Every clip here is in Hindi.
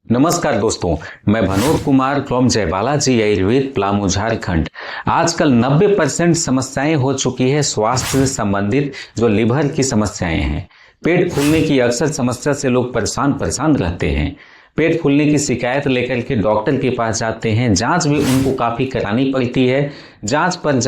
नमस्कार दोस्तों, मैं भनोर कुमार फ्रॉम जय बालाजी आयुर्वेद पलामू झारखंड। आजकल 90% समस्याएं हो चुकी है स्वास्थ्य से संबंधित, जो लिवर की समस्याएं हैं। पेट फूलने की अक्सर समस्या से लोग परेशान रहते हैं। पेट फूलने की शिकायत लेकर के डॉक्टर के पास जाते हैं, जांच भी उनको काफ़ी करानी पड़ती है। जांच पर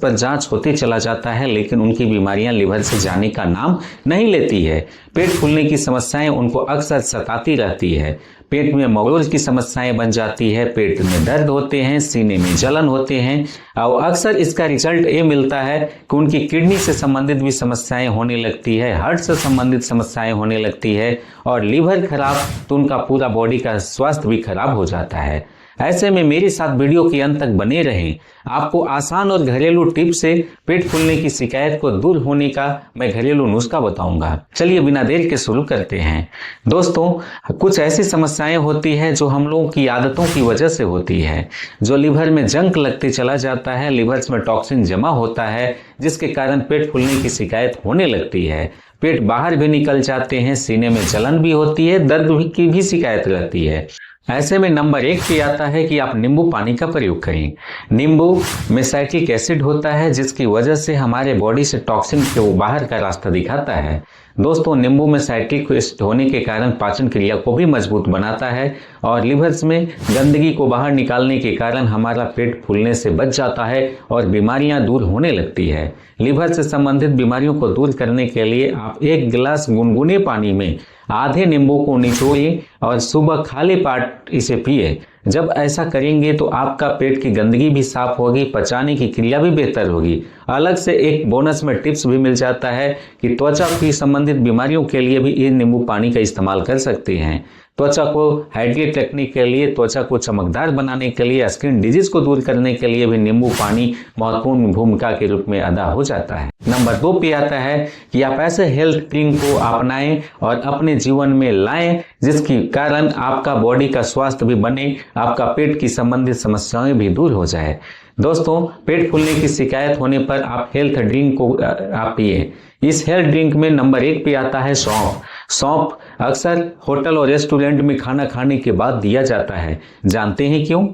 जांच होते चला जाता है, लेकिन उनकी बीमारियां लिवर से जाने का नाम नहीं लेती है। पेट फूलने की समस्याएं उनको अक्सर सताती रहती है। पेट में मगोज की समस्याएं बन जाती है, पेट में दर्द होते हैं, सीने में जलन होते हैं और अक्सर इसका रिजल्ट ये मिलता है कि उनकी किडनी से संबंधित भी समस्याएं होने लगती है, हार्ट से संबंधित समस्याएं होने लगती है और लीवर खराब तो उनका पूरा बॉडी का स्वास्थ्य भी खराब हो जाता है। ऐसे में मेरे साथ वीडियो के अंत तक बने रहें। आपको आसान और घरेलू टिप से पेट फूलने की शिकायत को दूर होने का मैं घरेलू नुस्खा बताऊंगा। चलिए बिना देर के शुरू करते हैं। दोस्तों, कुछ ऐसी समस्याएं होती है जो हम लोगों की आदतों की वजह से होती है, जो लिवर में जंक लगते चला जाता है, लिवर में टॉक्सिन जमा होता है, जिसके कारण पेट फूलने की शिकायत होने लगती है। पेट बाहर भी निकल जाते हैं, सीने में जलन भी होती है, दर्द की भी शिकायत रहती है। ऐसे में नंबर 1 पे आता है कि आप नींबू पानी का प्रयोग करें। नींबू में साइट्रिक एसिड होता है, जिसकी वजह से हमारे बॉडी से टॉक्सिन के वो बाहर का रास्ता दिखाता है। दोस्तों, नींबू में साइट्रिक एसिड होने के कारण पाचन क्रिया को भी मजबूत बनाता है और लिवर्स में गंदगी को बाहर निकालने के कारण हमारा पेट फूलने से बच जाता है और बीमारियां दूर होने लगती है। लिवर से संबंधित बीमारियों को दूर करने के लिए आप 1 गिलास गुनगुने पानी में आधे नींबू को निचोड़िए और सुबह खाली पेट इसे पिए। जब ऐसा करेंगे तो आपका पेट की गंदगी भी साफ होगी, पचाने की क्रिया भी बेहतर होगी। अलग से एक बोनस में टिप्स भी मिल जाता है कि त्वचा की संबंधित बीमारियों के लिए भी ये नींबू पानी का इस्तेमाल कर सकते हैं। त्वचा को हाइड्रेट रखने के लिए, त्वचा को चमकदार बनाने के लिए, स्किन डिजीज को दूर करने के लिए भी नींबू पानी महत्वपूर्ण भूमिका के रूप में अदा हो जाता है। नंबर 2 पे आता है कि आप ऐसे हेल्थ ड्रिंक को अपनाएं और अपने जीवन में लाएं जिसके कारण आपका बॉडी का स्वास्थ्य भी बने, आपका पेट की संबंधित समस्याएं भी दूर हो जाए। दोस्तों, पेट फूलने की शिकायत होने पर आप हेल्थ ड्रिंक को आप पिए। इस हेल्थ ड्रिंक में नंबर 1 पे आता है सौंफ। सौंफ अक्सर होटल और रेस्टोरेंट में खाना खाने के बाद दिया जाता है। जानते हैं क्यों?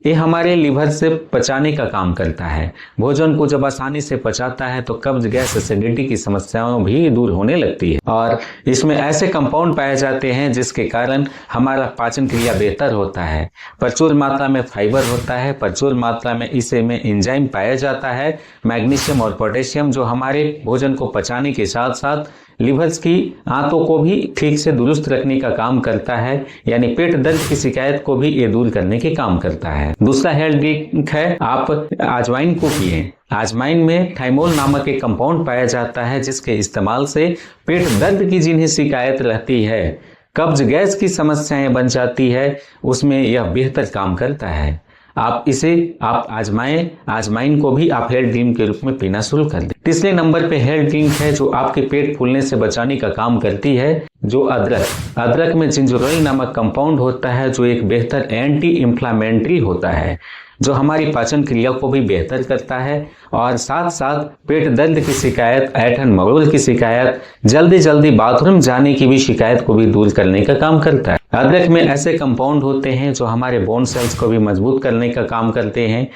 ये हमारे लिवर से पचाने का काम करता है। भोजन को जब आसानी से पचाता है तो कब्ज, गैस, एसिडिटी की समस्याएं भी दूर होने लगती है और इसमें ऐसे कंपाउंड पाए जाते हैं जिसके कारण हमारा पाचन क्रिया बेहतर होता है। प्रचुर मात्रा में फाइबर होता है, प्रचुर मात्रा में इसे में एंजाइम पाया जाता है, मैग्नीशियम और पोटेशियम, जो हमारे भोजन को पचाने के साथ साथ लिवर्स की आंतों को भी ठीक से दुरुस्त रखने का काम करता है, यानी पेट दर्द की शिकायत को भी ये दूर करने के काम करता है। दूसरा हेल्थ ड्रिंक है, आप अजवाइन को पिए। अजवाइन में थाइमोल नामक एक कंपाउंड पाया जाता है, जिसके इस्तेमाल से पेट दर्द की जिन्हें शिकायत रहती है, कब्ज, गैस की समस्याएं बन जाती है, उसमें यह बेहतर काम करता है। आप आजमाइन को भी आप हेल्थ ड्रिंक के रूप में पीना शुरू कर दें। तीसरे नंबर पे हेल्थ ड्रिंक है जो आपके पेट फूलने से बचाने का काम करती है, जो अदरक में जिंजरोल नामक कंपाउंड होता है, जो एक बेहतर एंटी इंफ्लेमेटरी होता है, जो हमारी पाचन क्रिया को भी बेहतर करता है और साथ साथ पेट दर्द की शिकायत, ऐंठन मरोड़ की शिकायत, जल्दी बाथरूम जाने की भी शिकायत को भी दूर करने का काम करता है। अदरक में ऐसे कंपाउंड होते हैं जो हमारे बोन सेल्स को भी मजबूत करने का काम करते हैं,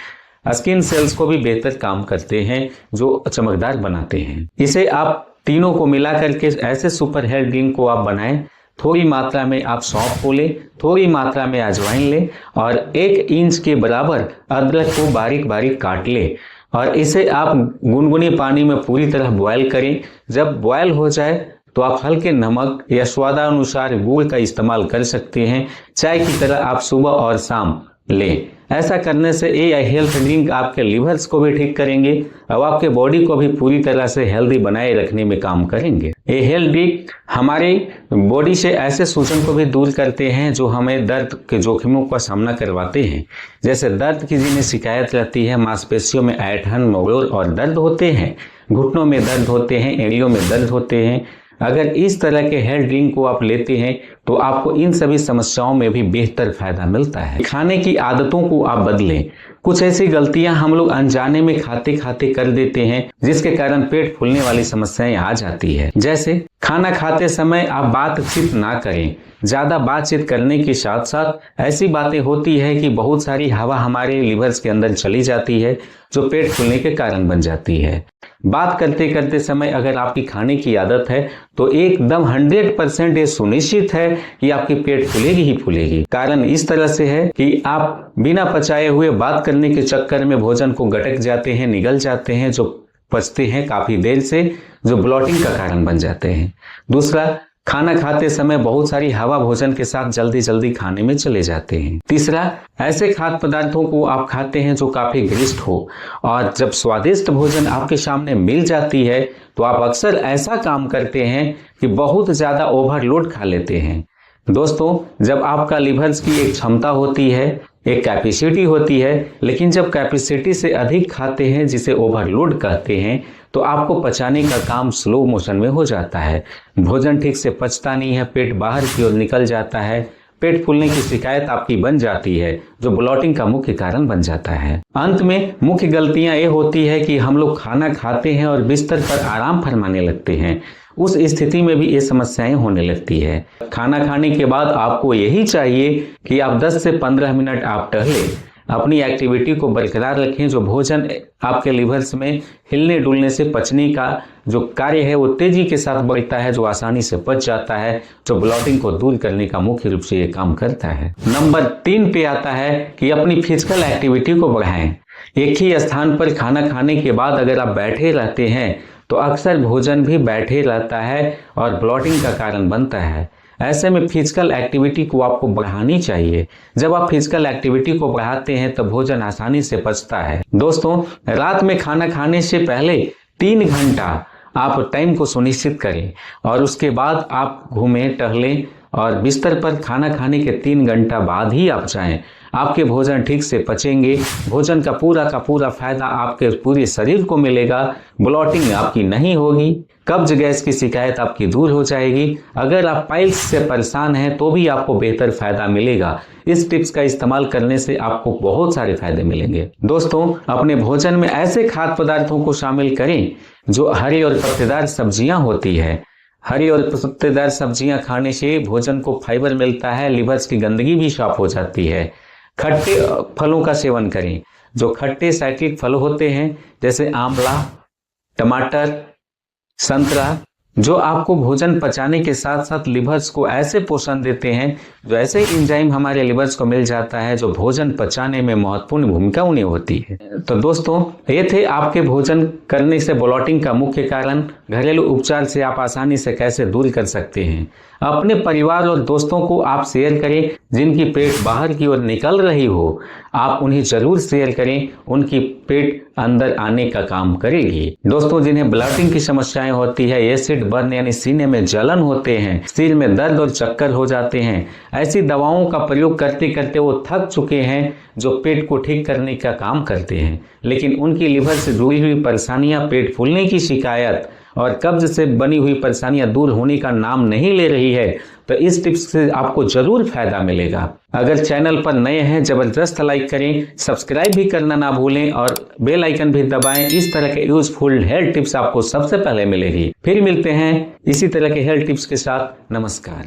स्किन सेल्स को भी बेहतर काम करते हैं, जो चमकदार बनाते हैं। इसे आप तीनों को मिला करके ऐसे सुपर हेल्थ ड्रिंक को आप बनाएं। थोड़ी मात्रा में आप सौंफ को लें, थोड़ी मात्रा में अजवाइन लें और 1 इंच के बराबर अदरक को बारीक बारीक काट लें और इसे आप गुनगुने पानी में पूरी तरह बॉयल करें। जब बॉयल हो जाए तो आप हल्के नमक या स्वादानुसार गुड़ का इस्तेमाल कर सकते हैं। चाय की तरह आप सुबह और शाम लें। ऐसा करने से ये हेल्थ ड्रिंक आपके लिवर्स को भी ठीक करेंगे और आपके बॉडी को भी पूरी तरह से हेल्दी बनाए रखने में काम करेंगे। ये हेल्थ ड्रिंक हमारे बॉडी से ऐसे सूजन को भी दूर करते हैं जो हमें दर्द के जोखिमों का सामना करवाते हैं। जैसे दर्द की जिन्हें शिकायत रहती है, मांसपेशियों में ऐंठन, मरोड़ और दर्द होते हैं, घुटनों में दर्द होते हैं, एड़ियों में दर्द होते हैं। अगर इस तरह के हेल्थ ड्रिंक को आप लेते हैं तो आपको इन सभी समस्याओं में भी बेहतर फायदा मिलता है। खाने की आदतों को आप बदलें। कुछ ऐसी गलतियां हम लोग अनजाने में खाते खाते कर देते हैं जिसके कारण पेट फूलने वाली समस्याएं आ जाती है। जैसे खाना खाते समय आप बातचीत ना करें। ज़्यादा बातचीत करने के साथ साथ ऐसी बातें होती है कि बहुत सारी हवा हमारे लिवर्स के अंदर चली जाती है, जो पेट फूलने के कारण बन जाती है। बात करते करते समय अगर आपकी खाने की आदत है तो एकदम 100% ये सुनिश्चित है कि आपकी पेट फूलेगी ही फूलेगी। कारण इस तरह से है कि आप बिना पचाए हुए बात करने के चक्कर में भोजन को गटक जाते हैं, निगल जाते हैं, जो पचते हैं काफी देर से, जो ब्लॉटिंग का कारण बन जाते हैं। दूसरा, खाना खाते समय बहुत सारी हवा भोजन के साथ जल्दी जल्दी खाने में चले जाते हैं। तीसरा, ऐसे खाद्य पदार्थों को आप खाते हैं जो काफी गरिष्ठ हो, और जब स्वादिष्ट भोजन आपके सामने मिल जाती है तो आप अक्सर ऐसा काम करते हैं कि बहुत ज्यादा ओवरलोड खा लेते हैं। दोस्तों, जब आपका लिवर्स की एक क्षमता होती है, एक कैपेसिटी होती है, लेकिन जब कैपेसिटी से अधिक खाते हैं, जिसे ओवरलोड कहते हैं, तो आपको पचाने का काम स्लो मोशन में हो जाता है। भोजन ठीक से पचता नहीं है, पेट बाहर की ओर निकल जाता है, पेट फूलने की शिकायत आपकी बन जाती है, जो ब्लॉटिंग का मुख्य कारण बन जाता है। अंत में मुख्य गलतियां ये होती है कि हम लोग खाना खाते हैं और बिस्तर पर आराम फरमाने लगते हैं। उस स्थिति में भी ये समस्याएं होने लगती है। खाना खाने के बाद आपको यही चाहिए कि आप 10 से 15 मिनट आप टहलें, अपनी एक्टिविटी को बरकरार रखें। जो भोजन आपके लिवर्स में हिलने डुलने से पचने का जो कार्य है वो तेजी के साथ बढ़ता है, जो आसानी से पच जाता है, जो ब्लॉटिंग को दूर करने का मुख्य रूप से ये काम करता है। नंबर 3 पे आता है कि अपनी फिजिकल एक्टिविटी को बढ़ाएं। एक ही स्थान पर खाना खाने के बाद अगर आप बैठे रहते हैं तो अक्सर भोजन भी बैठे रहता है और ब्लॉटिंग का कारण बनता है। ऐसे में फिजिकल एक्टिविटी को आपको बढ़ानी चाहिए। जब आप फिजिकल एक्टिविटी को बढ़ाते हैं तो भोजन आसानी से पचता है। दोस्तों, रात में खाना खाने से पहले 3 घंटा आप टाइम को सुनिश्चित करें और उसके बाद आप घूमें, टहलें, और बिस्तर पर खाना खाने के 3 घंटा बाद ही आप जाएं। आपके भोजन ठीक से पचेंगे, भोजन का पूरा फायदा आपके पूरे शरीर को मिलेगा, ब्लॉटिंग आपकी नहीं होगी, कब्ज गैस की शिकायत आपकी दूर हो जाएगी। अगर आप पाइल्स से परेशान हैं तो भी आपको बेहतर फायदा मिलेगा। इस टिप्स का इस्तेमाल करने से आपको बहुत सारे फायदे मिलेंगे। दोस्तों, अपने भोजन में ऐसे खाद्य पदार्थों को शामिल करें जो हरी और पत्तेदार सब्जियां होती है। हरी और पत्तेदार सब्जियां खाने से भोजन को फाइबर मिलता है, लिवर्स की गंदगी भी साफ हो जाती है। खट्टे फलों का सेवन करें। जो खट्टे साइक्लिक फल होते हैं जैसे आंवला, टमाटर, संतरा, जो आपको भोजन पचाने के साथ साथ लिवर्स को ऐसे पोषण देते हैं, जो ऐसे एंजाइम हमारे लिवर्स को मिल जाता है जो भोजन पचाने में महत्वपूर्ण भूमिका उन्हें होती है। तो दोस्तों, ये थे आपके भोजन करने से ब्लॉटिंग का मुख्य कारण। घरेलू उपचार से आप आसानी से कैसे दूर कर सकते हैं। अपने परिवार और दोस्तों को आप शेयर करें। जिनकी पेट बाहर की ओर निकल रही हो, आप उन्हें जरूर शेयर करें, उनकी पेट अंदर आने का काम करेगी। दोस्तों, जिन्हें ब्लॉटिंग की समस्याएं होती है, एसिड बर्न यानी सीने में जलन होते हैं, सिर में दर्द और चक्कर हो जाते हैं, ऐसी दवाओं का प्रयोग करते करते वो थक चुके हैं जो पेट को ठीक करने का काम करते हैं, लेकिन उनकी लिवर से जुड़ी हुई परेशानियां, पेट फूलने की शिकायत और कब्ज से बनी हुई परेशानियां दूर होने का नाम नहीं ले रही है, तो इस टिप्स से आपको जरूर फायदा मिलेगा। अगर चैनल पर नए हैं, जबरदस्त लाइक करें, सब्सक्राइब भी करना ना भूलें और बेल आइकन भी दबाएं। इस तरह के यूजफुल हेल्थ टिप्स आपको सबसे पहले मिलेगी। फिर मिलते हैं इसी तरह के हेल्थ टिप्स के साथ। नमस्कार।